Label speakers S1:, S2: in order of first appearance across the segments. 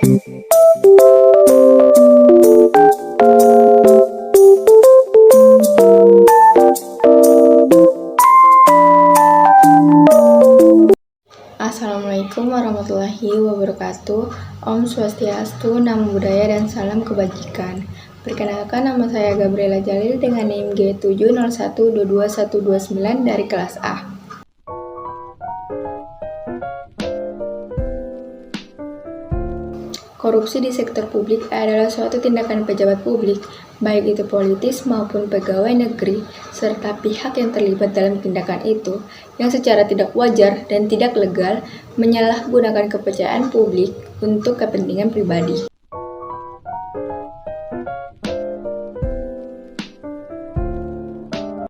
S1: Assalamualaikum warahmatullahi wabarakatuh. Om Swastiastu, Namo Buddhaya, dan salam kebajikan. Perkenalkan, nama saya Gabriela Jalil dengan NIM G701222129 dari kelas A. Korupsi di sektor publik adalah suatu tindakan pejabat publik, baik itu politis maupun pegawai negeri, serta pihak yang terlibat dalam tindakan itu, yang secara tidak wajar dan tidak legal menyalahgunakan kepercayaan publik untuk kepentingan pribadi.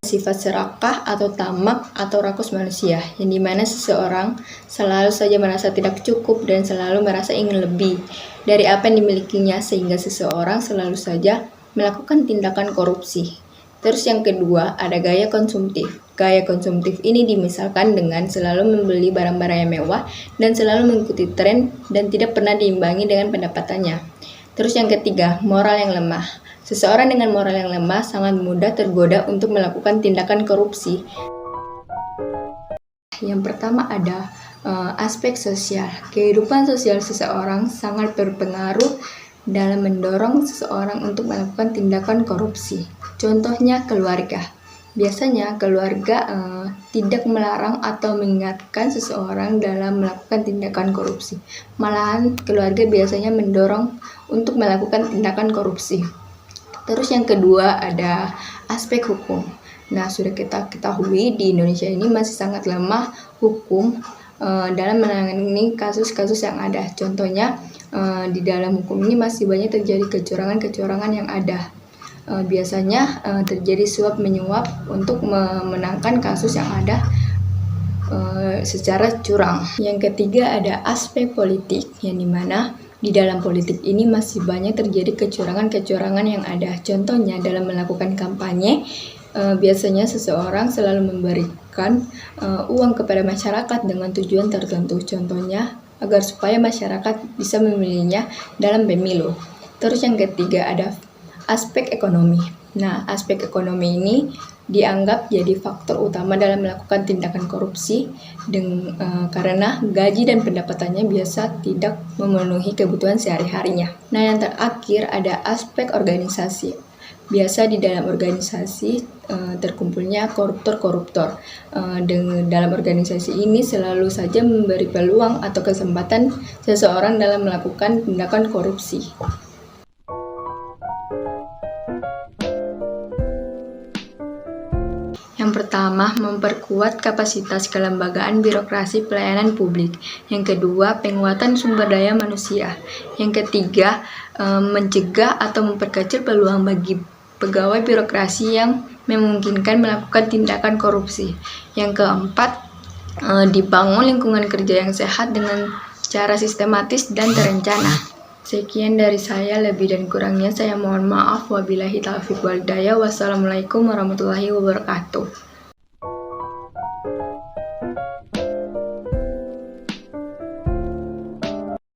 S1: Sifat serakah atau tamak atau rakus manusia, yang dimana seseorang selalu saja merasa tidak cukup dan selalu merasa ingin lebih dari apa yang dimilikinya, sehingga seseorang selalu saja melakukan tindakan korupsi. Terus yang kedua, ada gaya konsumtif. Gaya konsumtif ini dimisalkan dengan selalu membeli barang-barang yang mewah dan selalu mengikuti tren dan tidak pernah diimbangi dengan pendapatannya. Terus yang ketiga, moral yang lemah. Seseorang dengan moral yang lemah sangat mudah tergoda untuk melakukan tindakan korupsi. Yang pertama ada aspek sosial. Kehidupan sosial seseorang sangat berpengaruh dalam mendorong seseorang untuk melakukan tindakan korupsi. Contohnya keluarga. Biasanya keluarga tidak melarang atau mengingatkan seseorang dalam melakukan tindakan korupsi. Malahan keluarga biasanya mendorong untuk melakukan tindakan korupsi. Terus yang kedua ada aspek hukum. Nah, sudah kita ketahui di Indonesia ini masih sangat lemah hukum dalam menangani kasus-kasus yang ada. Contohnya di dalam hukum ini masih banyak terjadi kecurangan-kecurangan yang ada. Biasanya terjadi suap menyuap untuk memenangkan kasus yang ada secara curang. Yang ketiga ada aspek politik, yang dimana di dalam politik ini masih banyak terjadi kecurangan-kecurangan yang ada. Contohnya dalam melakukan kampanye, biasanya seseorang selalu memberikan uang kepada masyarakat dengan tujuan tertentu. Contohnya agar supaya masyarakat bisa memilihnya dalam pemilu. Terus yang ketiga ada aspek ekonomi. Nah, aspek ekonomi ini dianggap jadi faktor utama dalam melakukan tindakan korupsi karena gaji dan pendapatannya biasa tidak memenuhi kebutuhan sehari-harinya. Nah, yang terakhir ada aspek organisasi. Biasa di dalam organisasi terkumpulnya koruptor-koruptor. Dalam organisasi ini selalu saja memberi peluang atau kesempatan seseorang dalam melakukan tindakan korupsi. Yang pertama, memperkuat kapasitas kelembagaan birokrasi pelayanan publik. Yang kedua, penguatan sumber daya manusia. Yang ketiga, mencegah atau memperkecil peluang bagi pegawai birokrasi yang memungkinkan melakukan tindakan korupsi. Yang keempat, dibangun lingkungan kerja yang sehat dengan cara sistematis dan terencana. Sekian dari saya, lebih dan kurangnya saya mohon maaf. Wabillahi taufiq wal hidayah. Wassalamualaikum warahmatullahi wabarakatuh.